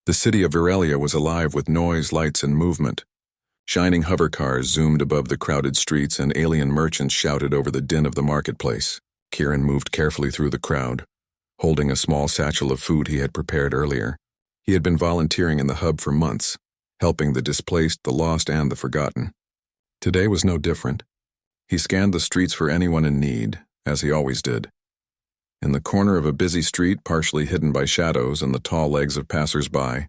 The city of Virelia was alive with noise, lights, and movement. Shining hover cars zoomed above the crowded streets and alien merchants shouted over the din of the marketplace. Kieran moved carefully through the crowd, holding a small satchel of food he had prepared earlier. He had been volunteering in the hub for months, helping the displaced, the lost, and the forgotten. Today was no different. He scanned the streets for anyone in need, as he always did. In the corner of a busy street, partially hidden by shadows and the tall legs of passers-by,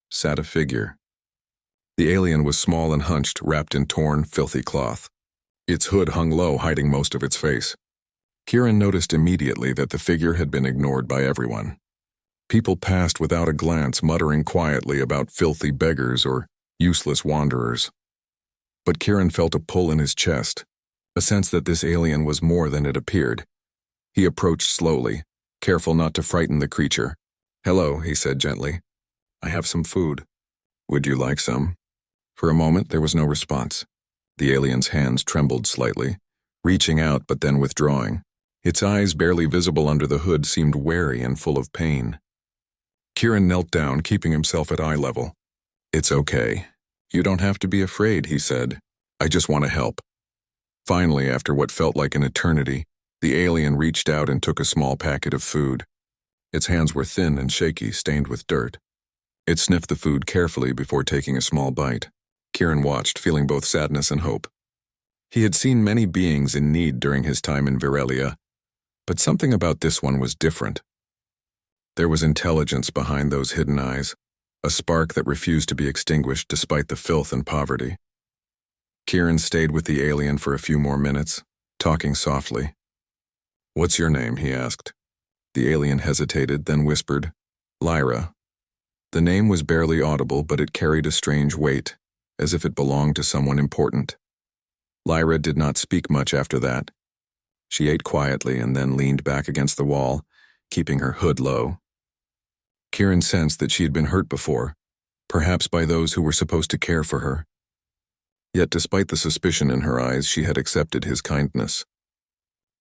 sat a figure. The alien was small and hunched, wrapped in torn, filthy cloth. Its hood hung low, hiding most of its face. Kieran noticed immediately that the figure had been ignored by everyone. People passed without a glance, muttering quietly about filthy beggars or useless wanderers. But Kieran felt a pull in his chest, a sense that this alien was more than it appeared. He approached slowly, careful not to frighten the creature. "Hello," he said gently. "I have some food. Would you like some?" For a moment, there was no response. The alien's hands trembled slightly, reaching out but then withdrawing. Its eyes, barely visible under the hood, seemed wary and full of pain. Kieran knelt down, keeping himself at eye level. "It's okay. You don't have to be afraid," he said. "I just want to help." Finally, after what felt like an eternity, the alien reached out and took a small packet of food. Its hands were thin and shaky, stained with dirt. It sniffed the food carefully before taking a small bite. Kieran watched, feeling both sadness and hope. He had seen many beings in need during his time in Virelia, but something about this one was different. There was intelligence behind those hidden eyes, a spark that refused to be extinguished despite the filth and poverty. Kieran stayed with the alien for a few more minutes, talking softly. "What's your name?" he asked. The alien hesitated, then whispered, "Lyra." The name was barely audible, but it carried a strange weight, as if it belonged to someone important. Lyra did not speak much after that. She ate quietly and then leaned back against the wall, keeping her hood low. Kieran sensed that she had been hurt before, perhaps by those who were supposed to care for her. Yet despite the suspicion in her eyes, she had accepted his kindness.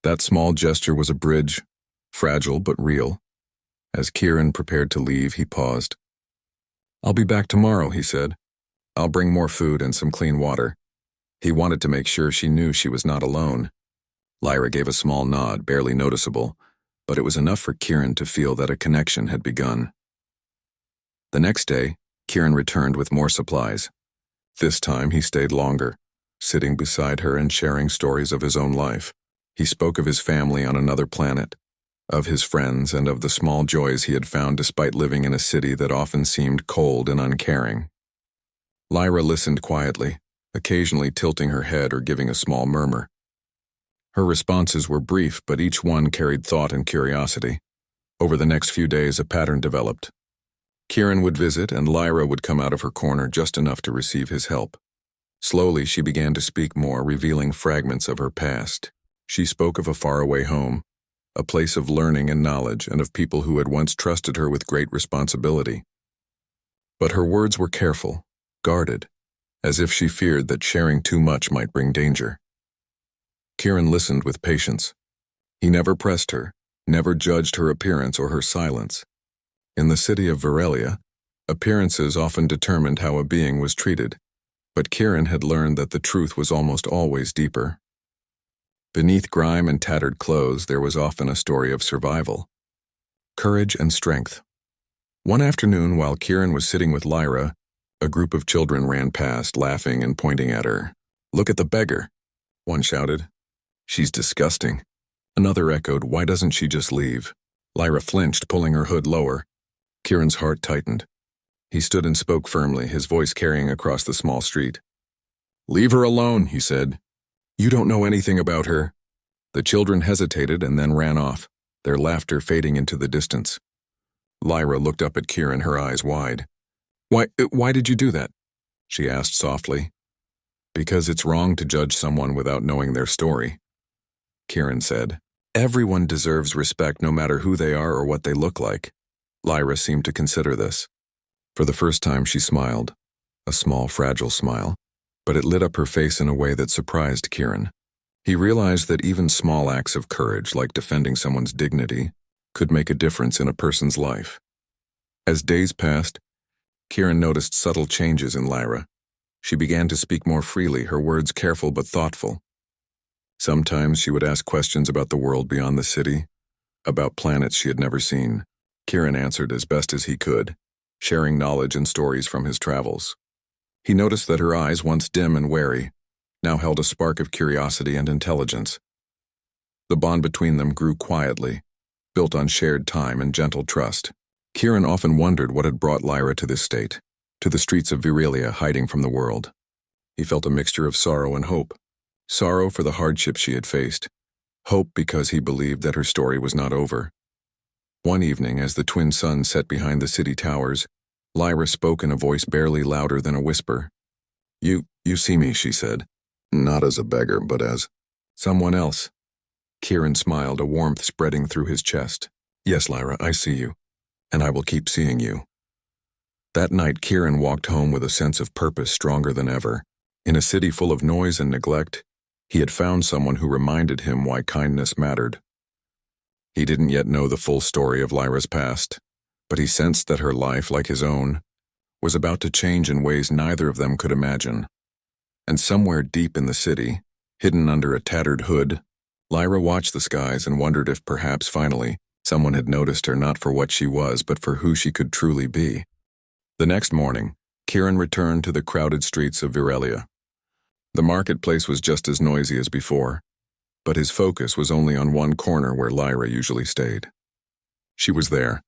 That small gesture was a bridge, fragile but real. As Kieran prepared to leave, he paused. "I'll be back tomorrow," he said. "I'll bring more food and some clean water." He wanted to make sure she knew she was not alone. Lyra gave a small nod, barely noticeable, but it was enough for Kieran to feel that a connection had begun. The next day, Kieran returned with more supplies. This time he stayed longer, sitting beside her and sharing stories of his own life. He spoke of his family on another planet, of his friends, and of the small joys he had found despite living in a city that often seemed cold and uncaring. Lyra listened quietly, occasionally tilting her head or giving a small murmur. Her responses were brief, but each one carried thought and curiosity. Over the next few days, a pattern developed. Kieran would visit, and Lyra would come out of her corner just enough to receive his help. Slowly, she began to speak more, revealing fragments of her past. She spoke of a faraway home, a place of learning and knowledge, and of people who had once trusted her with great responsibility. But her words were careful, guarded, as if she feared that sharing too much might bring danger. Kieran listened with patience. He never pressed her, never judged her appearance or her silence. In the city of Virelia, appearances often determined how a being was treated, but Kieran had learned that the truth was almost always deeper. Beneath grime and tattered clothes, there was often a story of survival, courage, and strength. One afternoon, while Kieran was sitting with Lyra, a group of children ran past, laughing and pointing at her. "Look at the beggar," one shouted. "She's disgusting." Another echoed, "Why doesn't she just leave?" Lyra flinched, pulling her hood lower. Kieran's heart tightened. He stood and spoke firmly, his voice carrying across the small street. "Leave her alone," he said. "You don't know anything about her." The children hesitated and then ran off, their laughter fading into the distance. Lyra looked up at Kieran, her eyes wide. Why did you do that?" she asked softly. "Because it's wrong to judge someone without knowing their story," Kieran said. "Everyone deserves respect no matter who they are or what they look like." Lyra seemed to consider this. For the first time she smiled, a small, fragile smile, but it lit up her face in a way that surprised Kieran. He realized that even small acts of courage, like defending someone's dignity, could make a difference in a person's life. As days passed, Kieran noticed subtle changes in Lyra. She began to speak more freely, her words careful but thoughtful. Sometimes she would ask questions about the world beyond the city, about planets she had never seen. Kieran answered as best as he could, sharing knowledge and stories from his travels. He noticed that her eyes, once dim and wary, now held a spark of curiosity and intelligence. The bond between them grew quietly, built on shared time and gentle trust. Kieran often wondered what had brought Lyra to this state, to the streets of Virilia, hiding from the world. He felt a mixture of sorrow and hope. Sorrow for the hardships she had faced, hope because he believed that her story was not over. One evening, as the twin suns set behind the city towers, Lyra spoke in a voice barely louder than a whisper. You see me," she said. "Not as a beggar, but as someone else." Kieran smiled, a warmth spreading through his chest. "Yes, Lyra, I see you, and I will keep seeing you." That night, Kieran walked home with a sense of purpose stronger than ever. In a city full of noise and neglect, he had found someone who reminded him why kindness mattered. He didn't yet know the full story of Lyra's past, but he sensed that her life, like his own, was about to change in ways neither of them could imagine. And somewhere deep in the city, hidden under a tattered hood, Lyra watched the skies and wondered if perhaps finally someone had noticed her not for what she was but for who she could truly be. The next morning, Kieran returned to the crowded streets of Virilia. The marketplace was just as noisy as before, but his focus was only on one corner where Lyra usually stayed. She was there,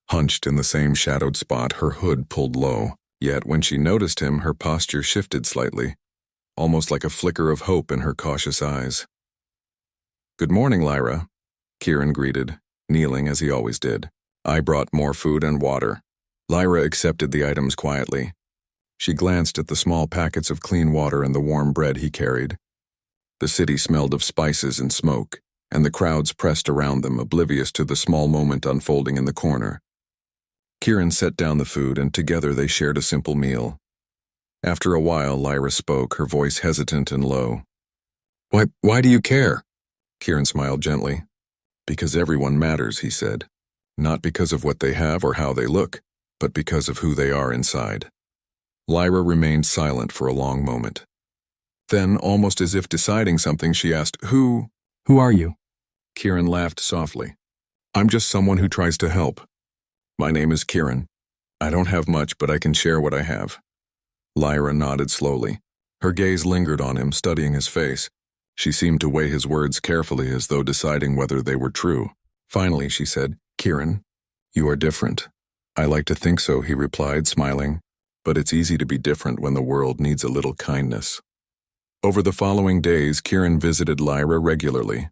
hunched in the same shadowed spot, her hood pulled low, yet when she noticed him, her posture shifted slightly, almost like a flicker of hope in her cautious eyes. "Good morning, Lyra," Kieran greeted, kneeling as he always did. "I brought more food and water." Lyra accepted the items quietly. She glanced at the small packets of clean water and the warm bread he carried. The city smelled of spices and smoke, and the crowds pressed around them, oblivious to the small moment unfolding in the corner. Kieran set down the food, and together they shared a simple meal. After a while, Lyra spoke, her voice hesitant and low. Why do you care?" Kieran smiled gently. "Because everyone matters," he said. "Not because of what they have or how they look, but because of who they are inside." Lyra remained silent for a long moment. Then, almost as if deciding something, she asked, Who are you?" Kieran laughed softly. "I'm just someone who tries to help. My name is Kieran. I don't have much, but I can share what I have." Lyra nodded slowly. Her gaze lingered on him, studying his face. She seemed to weigh his words carefully, as though deciding whether they were true. Finally, she said, "Kieran, you are different." "I like to think so," he replied, smiling. "But it's easy to be different when the world needs a little kindness." Over the following days, Kieran visited Lyra regularly.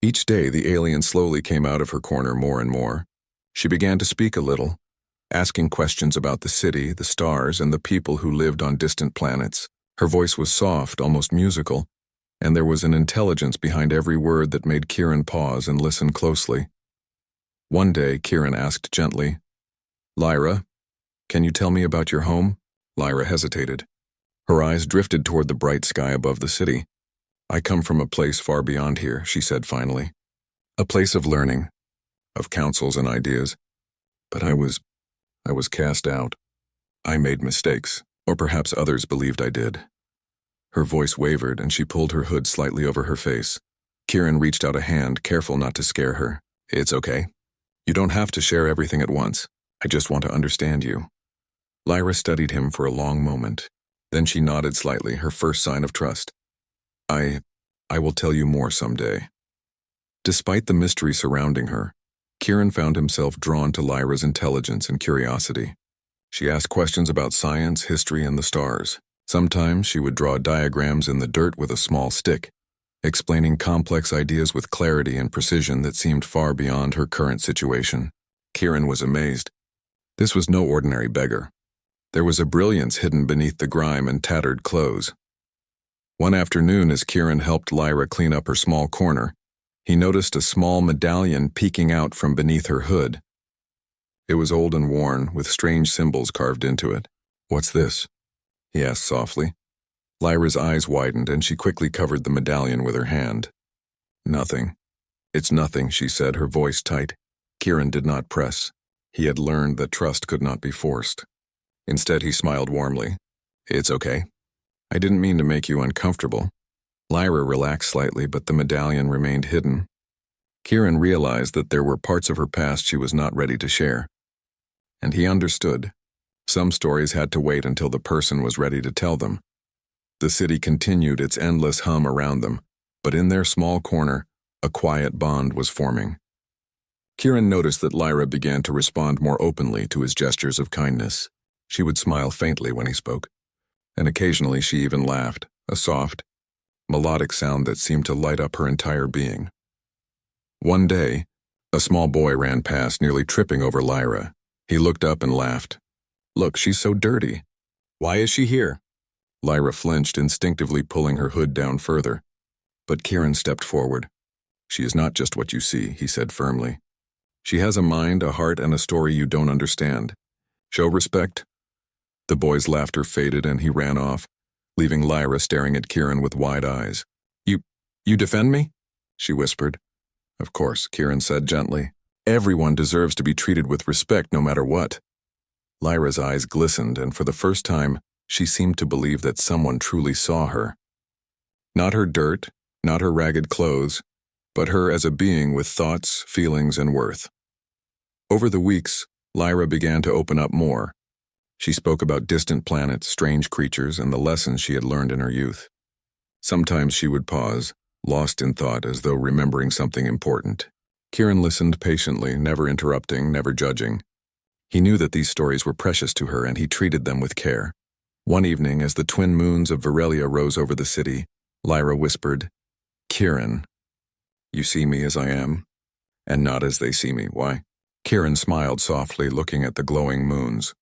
Each day, the alien slowly came out of her corner more and more. She began to speak a little, asking questions about the city, the stars, and the people who lived on distant planets. Her voice was soft, almost musical, and there was an intelligence behind every word that made Kieran pause and listen closely. One day, Kieran asked gently, "Lyra, can you tell me about your home?" Lyra hesitated. Her eyes drifted toward the bright sky above the city. "I come from a place far beyond here," she said finally. "A place of learning, of counsels and ideas. But I was cast out. I made mistakes, or perhaps others believed I did." Her voice wavered, and she pulled her hood slightly over her face. Kieran reached out a hand, careful not to scare her. "It's okay. You don't have to share everything at once. I just want to understand you." Lyra studied him for a long moment. Then she nodded slightly, her first sign of trust. I will tell you more someday." Despite the mystery surrounding her, Kieran found himself drawn to Lyra's intelligence and curiosity. She asked questions about science, history, and the stars. Sometimes she would draw diagrams in the dirt with a small stick, explaining complex ideas with clarity and precision that seemed far beyond her current situation. Kieran was amazed. This was no ordinary beggar. There was a brilliance hidden beneath the grime and tattered clothes. One afternoon, as Kieran helped Lyra clean up her small corner, he noticed a small medallion peeking out from beneath her hood. It was old and worn, with strange symbols carved into it. "What's this?" he asked softly. Lyra's eyes widened, and she quickly covered the medallion with her hand. "Nothing. It's nothing," she said, her voice tight. Kieran did not press. He had learned that trust could not be forced. Instead, he smiled warmly. It's okay. I didn't mean to make you uncomfortable. Lyra relaxed slightly, but the medallion remained hidden. Kieran realized that there were parts of her past she was not ready to share. And he understood. Some stories had to wait until the person was ready to tell them. The city continued its endless hum around them, but in their small corner, a quiet bond was forming. Kieran noticed that Lyra began to respond more openly to his gestures of kindness. She would smile faintly when he spoke, and occasionally she even laughed, a soft, melodic sound that seemed to light up her entire being. One day, a small boy ran past, nearly tripping over Lyra. He looked up and laughed. Look, she's so dirty. Why is she here? Lyra flinched, instinctively pulling her hood down further. But Kieran stepped forward. She is not just what you see, he said firmly. She has a mind, a heart, and a story you don't understand. Show respect. The boy's laughter faded and he ran off, leaving Lyra staring at Kieran with wide eyes. You defend me? She whispered. Of course, Kieran said gently. Everyone deserves to be treated with respect no matter what. Lyra's eyes glistened, and for the first time, she seemed to believe that someone truly saw her. Not her dirt, not her ragged clothes, but her as a being with thoughts, feelings, and worth. Over the weeks, Lyra began to open up more. She spoke about distant planets, strange creatures, and the lessons she had learned in her youth. Sometimes she would pause, lost in thought as though remembering something important. Kieran listened patiently, never interrupting, never judging. He knew that these stories were precious to her, and he treated them with care. One evening, as the twin moons of Virelia rose over the city, Lyra whispered, Kieran, you see me as I am, and not as they see me. Why? Kieran smiled softly, looking at the glowing moons.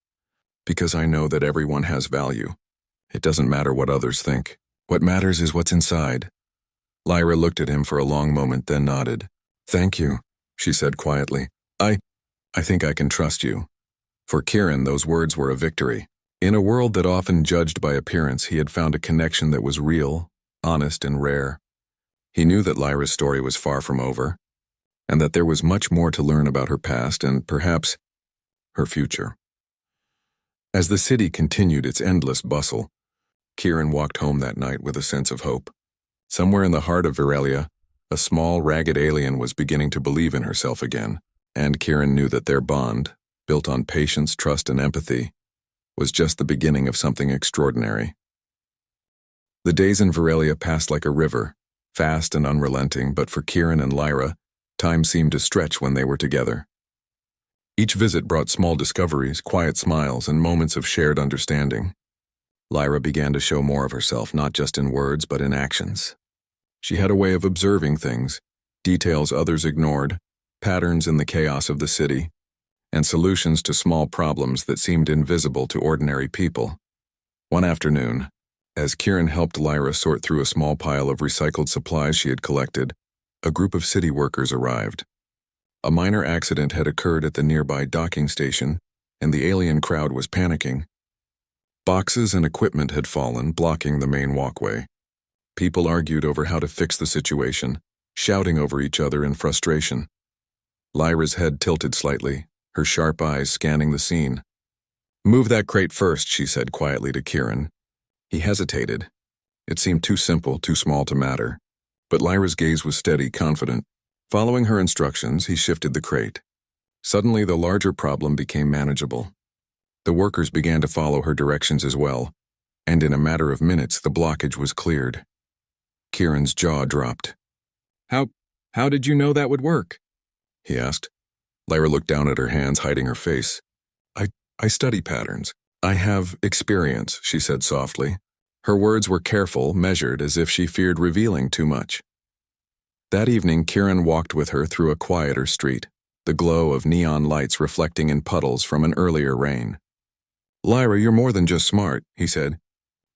Because I know that everyone has value. It doesn't matter what others think. What matters is what's inside. Lyra looked at him for a long moment, then nodded. Thank you, she said quietly. I think I can trust you. For Kieran, those words were a victory. In a world that often judged by appearance, he had found a connection that was real, honest, and rare. He knew that Lyra's story was far from over, and that there was much more to learn about her past and, perhaps, her future. As the city continued its endless bustle, Kieran walked home that night with a sense of hope. Somewhere in the heart of Virelia, a small, ragged alien was beginning to believe in herself again, and Kieran knew that their bond, built on patience, trust, and empathy, was just the beginning of something extraordinary. The days in Virelia passed like a river, fast and unrelenting, but for Kieran and Lyra, time seemed to stretch when they were together. Each visit brought small discoveries, quiet smiles, and moments of shared understanding. Lyra began to show more of herself, not just in words, but in actions. She had a way of observing things, details others ignored, patterns in the chaos of the city, and solutions to small problems that seemed invisible to ordinary people. One afternoon, as Kieran helped Lyra sort through a small pile of recycled supplies she had collected, a group of city workers arrived. A minor accident had occurred at the nearby docking station, and the alien crowd was panicking. Boxes and equipment had fallen, blocking the main walkway. People argued over how to fix the situation, shouting over each other in frustration. Lyra's head tilted slightly, her sharp eyes scanning the scene. Move that crate first, she said quietly to Kieran. He hesitated. It seemed too simple, too small to matter. But Lyra's gaze was steady, confident. Following her instructions, he shifted the crate. Suddenly, the larger problem became manageable. The workers began to follow her directions as well, and in a matter of minutes, the blockage was cleared. Kieran's jaw dropped. How did you know that would work? He asked. Lyra looked down at her hands, hiding her face. I study patterns. I have experience, she said softly. Her words were careful, measured, as if she feared revealing too much. That evening, Kieran walked with her through a quieter street, the glow of neon lights reflecting in puddles from an earlier rain. Lyra, you're more than just smart, he said.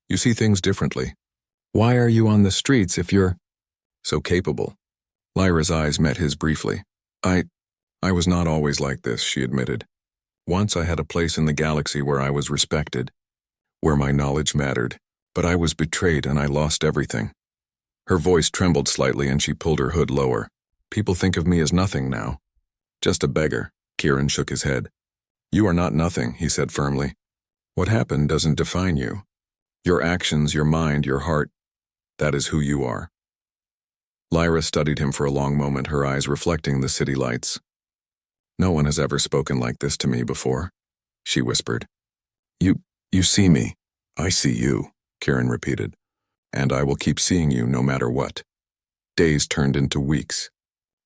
You see things differently. Why are you on the streets if you're so capable? Lyra's eyes met his briefly. I was not always like this, she admitted. Once I had a place in the galaxy where I was respected, where my knowledge mattered, but I was betrayed and I lost everything. Her voice trembled slightly and she pulled her hood lower. People think of me as nothing now. Just a beggar. Kieran shook his head. You are not nothing, he said firmly. What happened doesn't define you. Your actions, your mind, your heart, that is who you are. Lyra studied him for a long moment, her eyes reflecting the city lights. No one has ever spoken like this to me before, she whispered. You see me. I see you, Kieran repeated. And I will keep seeing you no matter what. Days turned into weeks.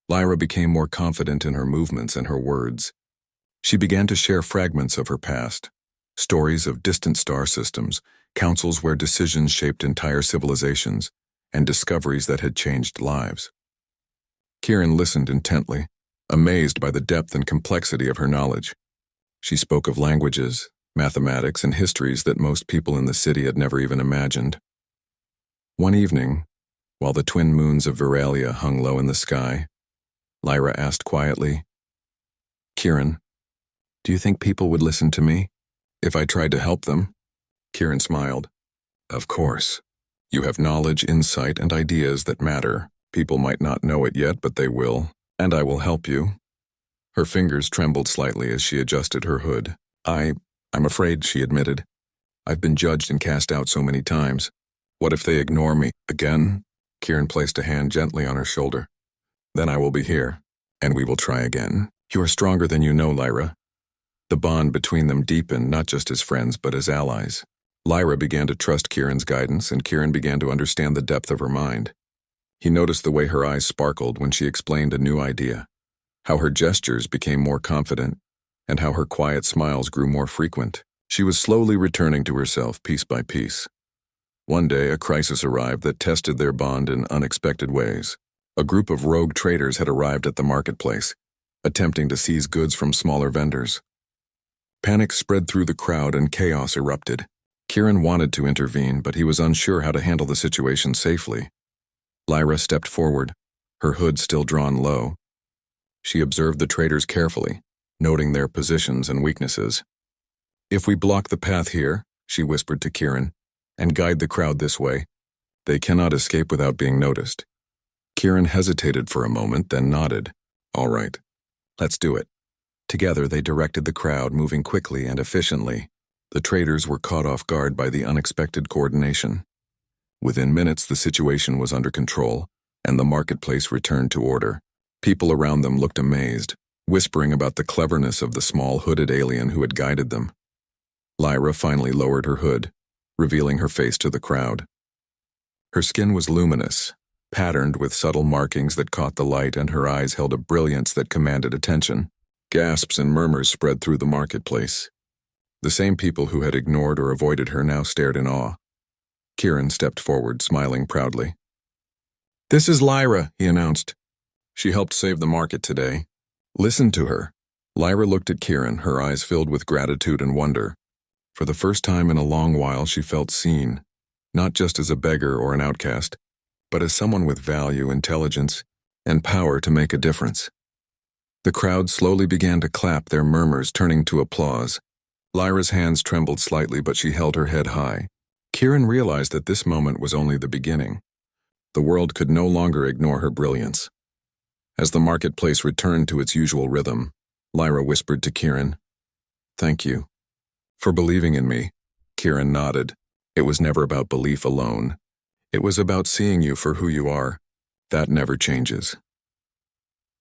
Lyra became more confident in her movements and her words. She began to share fragments of her past, stories of distant star systems, councils where decisions shaped entire civilizations, and discoveries that had changed lives. Kieran listened intently, amazed by the depth and complexity of her knowledge. She spoke of languages, mathematics, and histories that most people in the city had never even imagined. One evening, while the twin moons of Veralia hung low in the sky, Lyra asked quietly, "Kieran, do you think people would listen to me if I tried to help them?" Kieran smiled. "Of course. You have knowledge, insight, and ideas that matter. People might not know it yet, but they will, and I will help you." Her fingers trembled slightly as she adjusted her hood. I'm afraid," she admitted. "I've been judged and cast out so many times. What if they ignore me again?" Kieran placed a hand gently on her shoulder. "Then I will be here, and we will try again. You are stronger than you know, Lyra." The bond between them deepened, not just as friends, but as allies. Lyra began to trust Kieran's guidance, and Kieran began to understand the depth of her mind. He noticed the way her eyes sparkled when she explained a new idea, how her gestures became more confident, and how her quiet smiles grew more frequent. She was slowly returning to herself piece by piece. One day, a crisis arrived that tested their bond in unexpected ways. A group of rogue traders had arrived at the marketplace, attempting to seize goods from smaller vendors. Panic spread through the crowd and chaos erupted. Kieran wanted to intervene, but he was unsure how to handle the situation safely. Lyra stepped forward, her hood still drawn low. She observed the traders carefully, noting their positions and weaknesses. "If we block the path here," she whispered to Kieran, "and guide the crowd this way, they cannot escape without being noticed." Kieran hesitated for a moment, then nodded. "All right, let's do it." Together they directed the crowd, moving quickly and efficiently. The traders were caught off guard by the unexpected coordination. Within minutes, the situation was under control, and the marketplace returned to order. People around them looked amazed, whispering about the cleverness of the small hooded alien who had guided them. Lyra finally lowered her hood, revealing her face to the crowd. Her skin was luminous, patterned with subtle markings that caught the light, and her eyes held a brilliance that commanded attention. Gasps and murmurs spread through the marketplace. The same people who had ignored or avoided her now stared in awe. Kieran stepped forward, smiling proudly. "This is Lyra," he announced. "She helped save the market today. Listen to her." Lyra looked at Kieran, her eyes filled with gratitude and wonder. For the first time in a long while, she felt seen, not just as a beggar or an outcast, but as someone with value, intelligence, and power to make a difference. The crowd slowly began to clap, their murmurs turning to applause. Lyra's hands trembled slightly, but she held her head high. Kieran realized that this moment was only the beginning. The world could no longer ignore her brilliance. As the marketplace returned to its usual rhythm, Lyra whispered to Kieran, "Thank you for believing in me." Kieran nodded. It was never about belief alone. It was about seeing you for who you are. That never changes.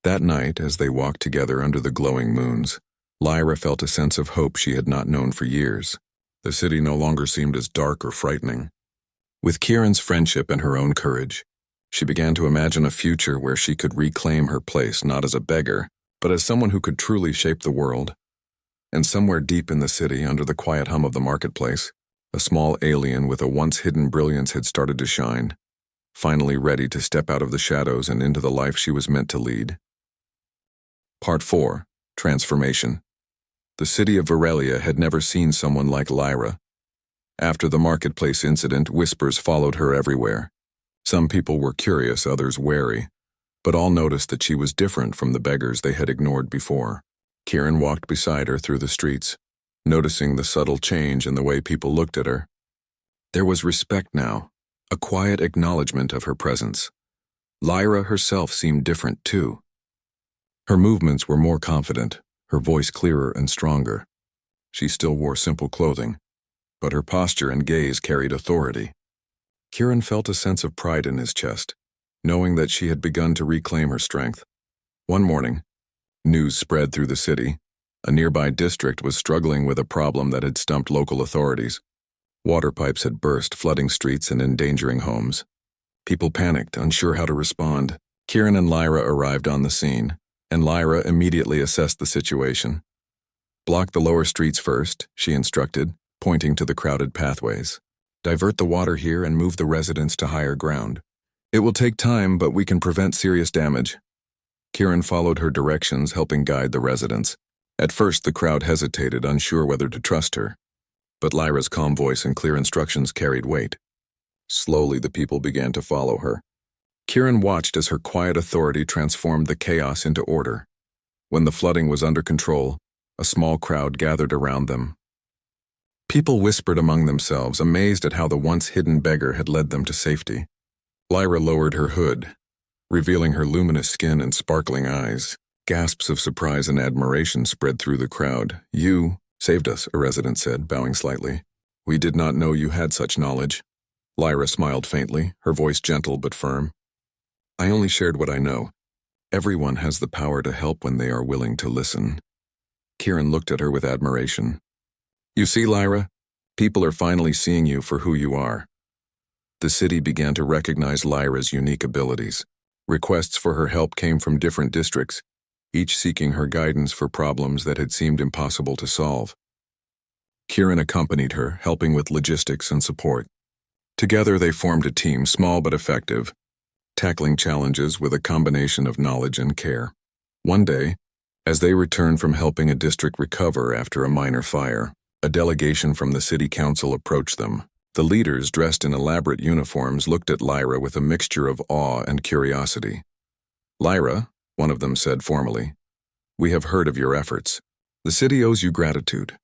That night, as they walked together under the glowing moons, Lyra felt a sense of hope she had not known for years. The city no longer seemed as dark or frightening. With Kieran's friendship and her own courage, she began to imagine a future where she could reclaim her place not as a beggar, but as someone who could truly shape the world. And somewhere deep in the city, under the quiet hum of the marketplace, a small alien with a once-hidden brilliance had started to shine, finally ready to step out of the shadows and into the life she was meant to lead. Part 4. Transformation. The city of Veralia had never seen someone like Lyra. After the marketplace incident, whispers followed her everywhere. Some people were curious, others wary, but all noticed that she was different from the beggars they had ignored before. Kieran walked beside her through the streets, noticing the subtle change in the way people looked at her. There was respect now, a quiet acknowledgement of her presence. Lyra herself seemed different too. Her movements were more confident, her voice clearer and stronger. She still wore simple clothing, but her posture and gaze carried authority. Kieran felt a sense of pride in his chest, knowing that she had begun to reclaim her strength. One morning, news spread through the city. A nearby district was struggling with a problem that had stumped local authorities. Water pipes had burst, flooding streets and endangering homes. People panicked, unsure how to respond. Kieran and Lyra arrived on the scene, and Lyra immediately assessed the situation. "Block the lower streets first," she instructed, pointing to the crowded pathways. "Divert the water here and move the residents to higher ground. It will take time, but we can prevent serious damage." Kieran followed her directions, helping guide the residents. At first, the crowd hesitated, unsure whether to trust her. But Lyra's calm voice and clear instructions carried weight. Slowly, the people began to follow her. Kieran watched as her quiet authority transformed the chaos into order. When the flooding was under control, a small crowd gathered around them. People whispered among themselves, amazed at how the once hidden beggar had led them to safety. Lyra lowered her hood, revealing her luminous skin and sparkling eyes. Gasps of surprise and admiration spread through the crowd. "You saved us," a resident said, bowing slightly. "We did not know you had such knowledge." Lyra smiled faintly, her voice gentle but firm. "I only shared what I know. Everyone has the power to help when they are willing to listen." Kieran looked at her with admiration. "You see, Lyra, people are finally seeing you for who you are." The city began to recognize Lyra's unique abilities. Requests for her help came from different districts, each seeking her guidance for problems that had seemed impossible to solve. Kieran accompanied her, helping with logistics and support. Together they formed a team, small but effective, tackling challenges with a combination of knowledge and care. One day, as they returned from helping a district recover after a minor fire, a delegation from the city council approached them. The leaders, dressed in elaborate uniforms, looked at Lyra with a mixture of awe and curiosity. "Lyra," one of them said formally, "we have heard of your efforts. The city owes you gratitude.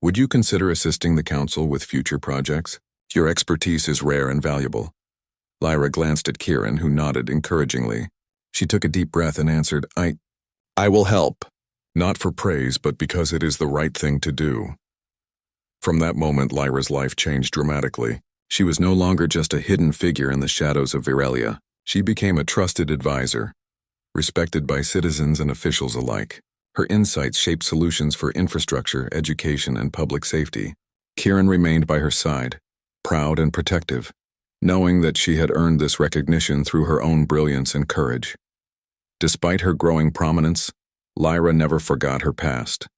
Would you consider assisting the council with future projects? Your expertise is rare and valuable." Lyra glanced at Kieran, who nodded encouragingly. She took a deep breath and answered, I will help. Not for praise, but because it is the right thing to do." From that moment, Lyra's life changed dramatically. She was no longer just a hidden figure in the shadows of Virelia. She became a trusted advisor, respected by citizens and officials alike. Her insights shaped solutions for infrastructure, education, and public safety. Kieran remained by her side, proud and protective, knowing that she had earned this recognition through her own brilliance and courage. Despite her growing prominence, Lyra never forgot her past.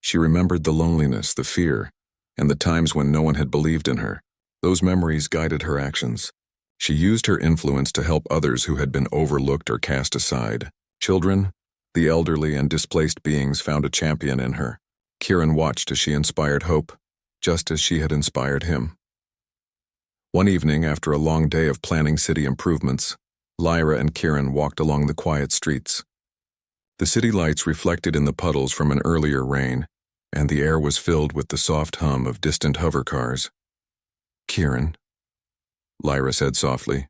She remembered the loneliness, the fear, and the times when no one had believed in her. Those memories guided her actions. She used her influence to help others who had been overlooked or cast aside. Children, the elderly, and displaced beings found a champion in her. Kieran watched as she inspired hope, just as she had inspired him. One evening, after a long day of planning city improvements, Lyra and Kieran walked along the quiet streets. The city lights reflected in the puddles from an earlier rain, and the air was filled with the soft hum of distant hover cars. "Kieran," Lyra said softly,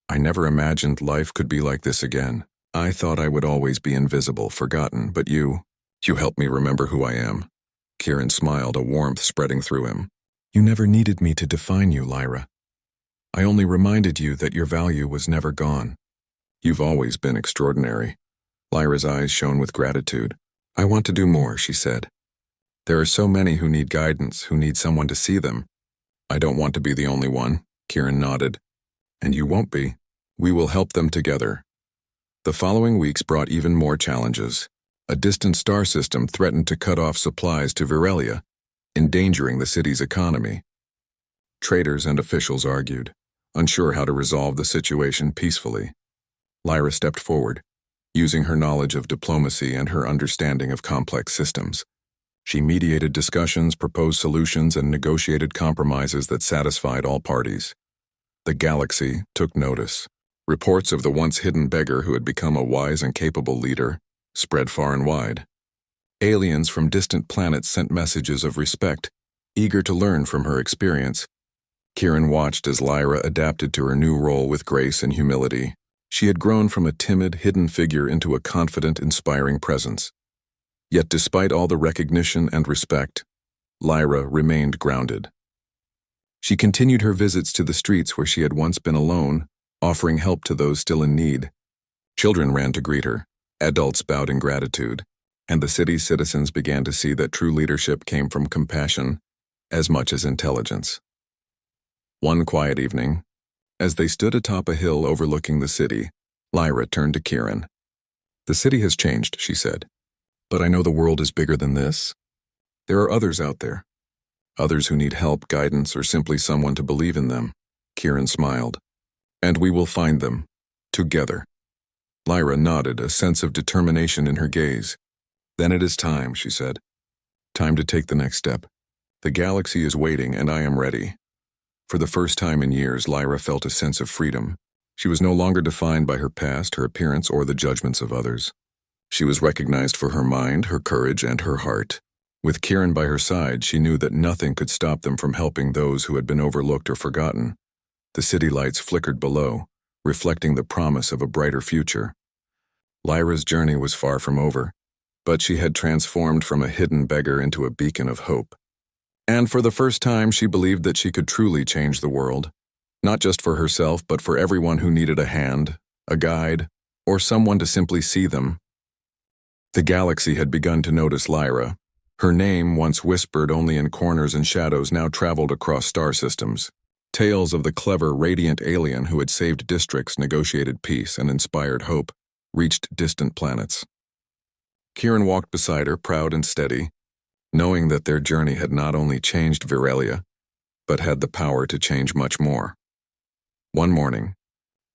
"I never imagined life could be like this again. I thought I would always be invisible, forgotten, but you helped me remember who I am." Kieran smiled, a warmth spreading through him. "You never needed me to define you, Lyra. I only reminded you that your value was never gone. You've always been extraordinary." Lyra's eyes shone with gratitude. "I want to do more," she said. "There are so many who need guidance, who need someone to see them. I don't want to be the only one." Kieran nodded. "And you won't be. We will help them together." The following weeks brought even more challenges. A distant star system threatened to cut off supplies to Virelia, endangering the city's economy. Traders and officials argued, unsure how to resolve the situation peacefully. Lyra stepped forward, using her knowledge of diplomacy and her understanding of complex systems. She mediated discussions, proposed solutions, and negotiated compromises that satisfied all parties. The galaxy took notice. Reports of the once hidden beggar who had become a wise and capable leader spread far and wide. Aliens from distant planets sent messages of respect, eager to learn from her experience. Kieran watched as Lyra adapted to her new role with grace and humility. She had grown from a timid, hidden figure into a confident, inspiring presence. Yet despite all the recognition and respect, Lyra remained grounded. She continued her visits to the streets where she had once been alone, offering help to those still in need. Children ran to greet her, adults bowed in gratitude, and the city's citizens began to see that true leadership came from compassion as much as intelligence. One quiet evening, as they stood atop a hill overlooking the city, Lyra turned to Kieran. "The city has changed," she said, "but I know the world is bigger than this. There are others out there. Others who need help, guidance, or simply someone to believe in them." Kieran smiled. "And we will find them. Together." Lyra nodded, a sense of determination in her gaze. "Then it is time," she said. "Time to take the next step. The galaxy is waiting, and I am ready." For the first time in years, Lyra felt a sense of freedom. She was no longer defined by her past, her appearance, or the judgments of others. She was recognized for her mind, her courage, and her heart. With Kieran by her side, she knew that nothing could stop them from helping those who had been overlooked or forgotten. The city lights flickered below, reflecting the promise of a brighter future. Lyra's journey was far from over, but she had transformed from a hidden beggar into a beacon of hope. And for the first time, she believed that she could truly change the world, not just for herself, but for everyone who needed a hand, a guide, or someone to simply see them. The galaxy had begun to notice Lyra. Her name, once whispered only in corners and shadows, now traveled across star systems. Tales of the clever, radiant alien who had saved districts, negotiated peace, and inspired hope reached distant planets. Kieran walked beside her, proud and steady, knowing that their journey had not only changed Virelia, but had the power to change much more. One morning,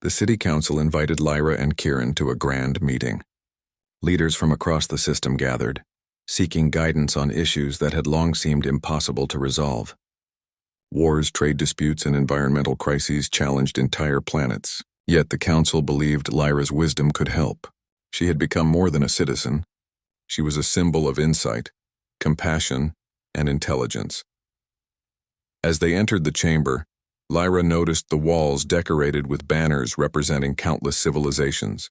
the city council invited Lyra and Kieran to a grand meeting. Leaders from across the system gathered, seeking guidance on issues that had long seemed impossible to resolve. Wars, trade disputes, and environmental crises challenged entire planets, yet the council believed Lyra's wisdom could help. She had become more than a citizen. She was a symbol of insight, compassion, and intelligence. As they entered the chamber, Lyra noticed the walls decorated with banners representing countless civilizations.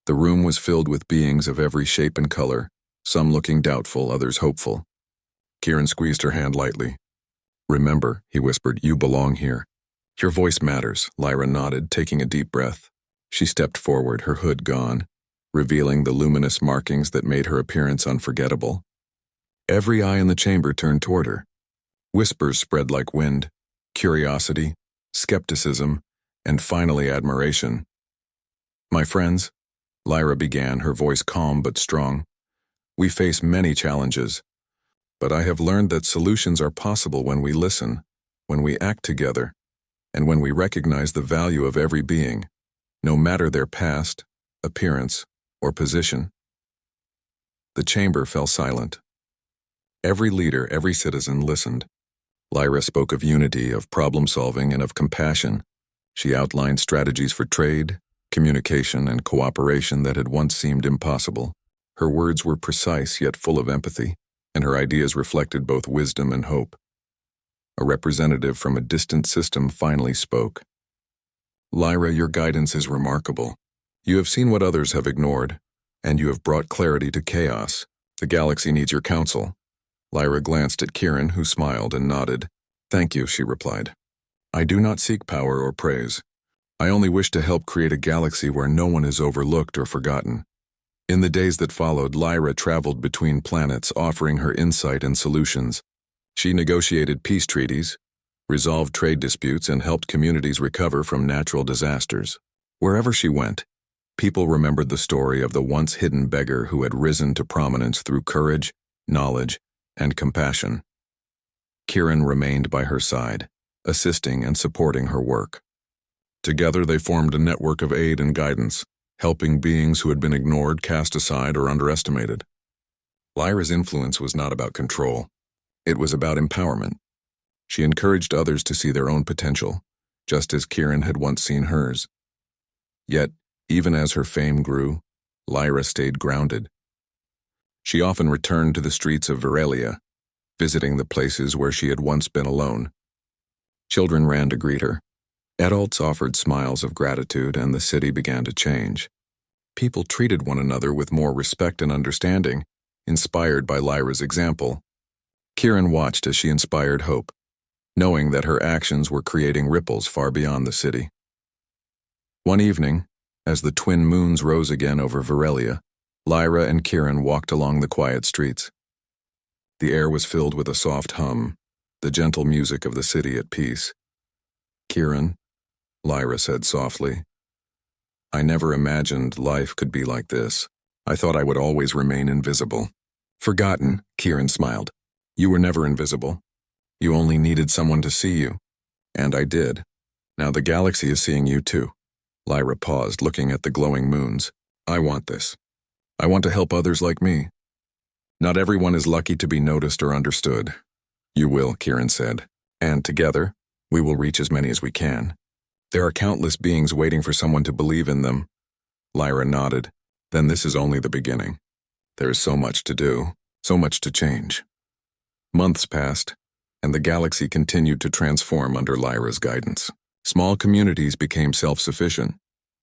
The room was filled with beings of every shape and color, some looking doubtful, others hopeful. Kieran squeezed her hand lightly. "Remember," he whispered, "you belong here." "Your voice matters," Lyra nodded, taking a deep breath. She stepped forward, her hood gone, revealing the luminous markings that made her appearance unforgettable. Every eye in the chamber turned toward her. Whispers spread like wind, curiosity, skepticism, and finally admiration. "My friends," Lyra began, her voice calm but strong, "we face many challenges, but I have learned that solutions are possible when we listen, when we act together, and when we recognize the value of every being, no matter their past, appearance, or position." The chamber fell silent. Every leader, every citizen listened. Lyra spoke of unity, of problem-solving, and of compassion. She outlined strategies for trade, communication, and cooperation that had once seemed impossible. Her words were precise yet full of empathy, and her ideas reflected both wisdom and hope. A representative from a distant system finally spoke. "Lyra, your guidance is remarkable. You have seen what others have ignored, and you have brought clarity to chaos. The galaxy needs your counsel." Lyra glanced at Kieran, who smiled and nodded. "Thank you," she replied. "I do not seek power or praise. I only wish to help create a galaxy where no one is overlooked or forgotten." In the days that followed, Lyra traveled between planets, offering her insight and solutions. She negotiated peace treaties, resolved trade disputes, and helped communities recover from natural disasters. Wherever she went, people remembered the story of the once hidden beggar who had risen to prominence through courage, knowledge, and compassion. Kieran remained by her side, assisting and supporting her work. Together they formed a network of aid and guidance, helping beings who had been ignored, cast aside, or underestimated. Lyra's influence was not about control. It was about empowerment. She encouraged others to see their own potential, just as Kieran had once seen hers. Yet, even as her fame grew, Lyra stayed grounded. She often returned to the streets of Virelia, visiting the places where she had once been alone. Children ran to greet her. Adults offered smiles of gratitude, and the city began to change. People treated one another with more respect and understanding, inspired by Lyra's example. Kieran watched as she inspired hope. knowing that her actions were creating ripples far beyond the city. One evening, as the twin moons rose again over Virelia, Lyra and Kieran walked along the quiet streets. The air was filled with a soft hum, the gentle music of the city at peace. "Kieran," Lyra said softly, "I never imagined life could be like this. I thought I would always remain invisible." "Forgotten," Kieran smiled. "You were never invisible. You only needed someone to see you. And I did. Now the galaxy is seeing you too." Lyra paused, looking at the glowing moons. "I want this. I want to help others like me. Not everyone is lucky to be noticed or understood." "You will," Kieran said. "And together, we will reach as many as we can. There are countless beings waiting for someone to believe in them." Lyra nodded. "Then this is only the beginning. There is so much to do, so much to change." Months passed, and the galaxy continued to transform under Lyra's guidance. Small communities became self-sufficient.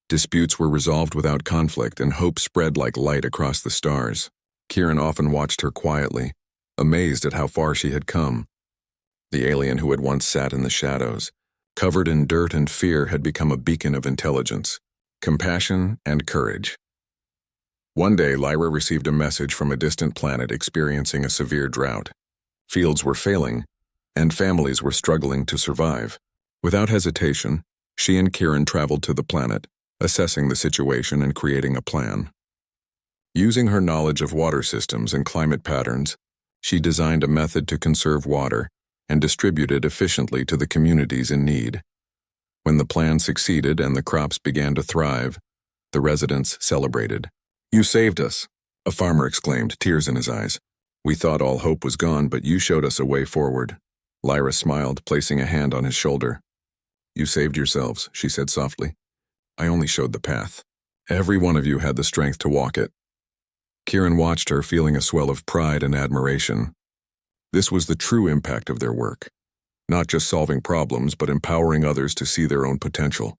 Disputes were resolved without conflict, and hope spread like light across the stars. Kieran often watched her quietly, amazed at how far she had come. The alien who had once sat in the shadows, covered in dirt and fear, had become a beacon of intelligence, compassion, and courage. One day, Lyra received a message from a distant planet experiencing a severe drought. Fields were failing, and families were struggling to survive. Without hesitation, she and Kieran traveled to the planet, assessing the situation and creating a plan. Using her knowledge of water systems and climate patterns, she designed a method to conserve water and distribute it efficiently to the communities in need. When the plan succeeded and the crops began to thrive, the residents celebrated. "You saved us," a farmer exclaimed, tears in his eyes. "We thought all hope was gone, but you showed us a way forward." Lyra smiled, placing a hand on his shoulder. "You saved yourselves," she said softly. "I only showed the path. Every one of you had the strength to walk it." Kieran watched her, feeling a swell of pride and admiration. This was the true impact of their work. Not just solving problems, but empowering others to see their own potential.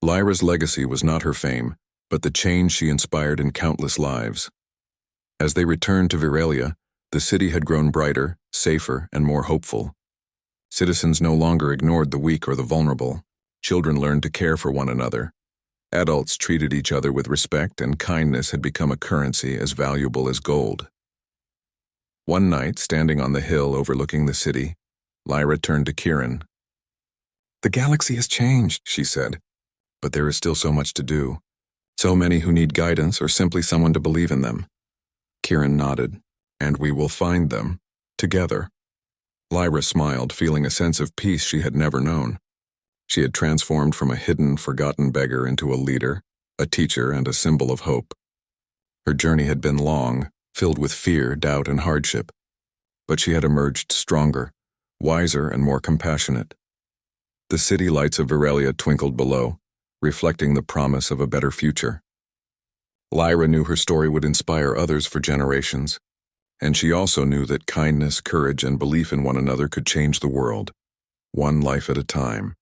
Lyra's legacy was not her fame, but the change she inspired in countless lives. As they returned to Virelia, the city had grown brighter, safer, and more hopeful. Citizens no longer ignored the weak or the vulnerable. Children learned to care for one another. Adults treated each other with respect, and kindness had become a currency as valuable as gold. One night, standing on the hill overlooking the city, Lyra turned to Kieran. "The galaxy has changed," she said, "but there is still so much to do. So many who need guidance or simply someone to believe in them." Kieran nodded. "And we will find them, together." Lyra smiled, feeling a sense of peace she had never known. She had transformed from a hidden, forgotten beggar into a leader, a teacher, and a symbol of hope. Her journey had been long, filled with fear, doubt, and hardship, but she had emerged stronger, wiser, and more compassionate. The city lights of Virelia twinkled below, reflecting the promise of a better future. Lyra knew her story would inspire others for generations, and she also knew that kindness, courage, and belief in one another could change the world, one life at a time.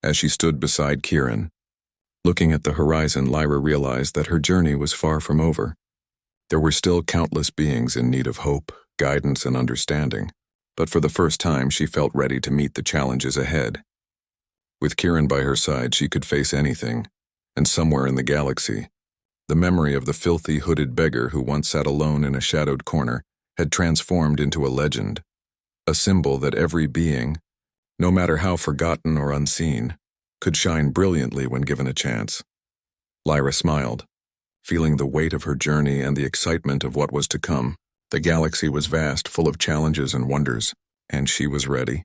As she stood beside Kieran, looking at the horizon, Lyra realized that her journey was far from over. There were still countless beings in need of hope, guidance, and understanding, but for the first time she felt ready to meet the challenges ahead. With Kieran by her side, she could face anything, and somewhere in the galaxy, the memory of the filthy, hooded beggar who once sat alone in a shadowed corner had transformed into a legend, a symbol that every being, no matter how forgotten or unseen, could shine brilliantly when given a chance. Lyra smiled, feeling the weight of her journey and the excitement of what was to come. The galaxy was vast, full of challenges and wonders, and she was ready.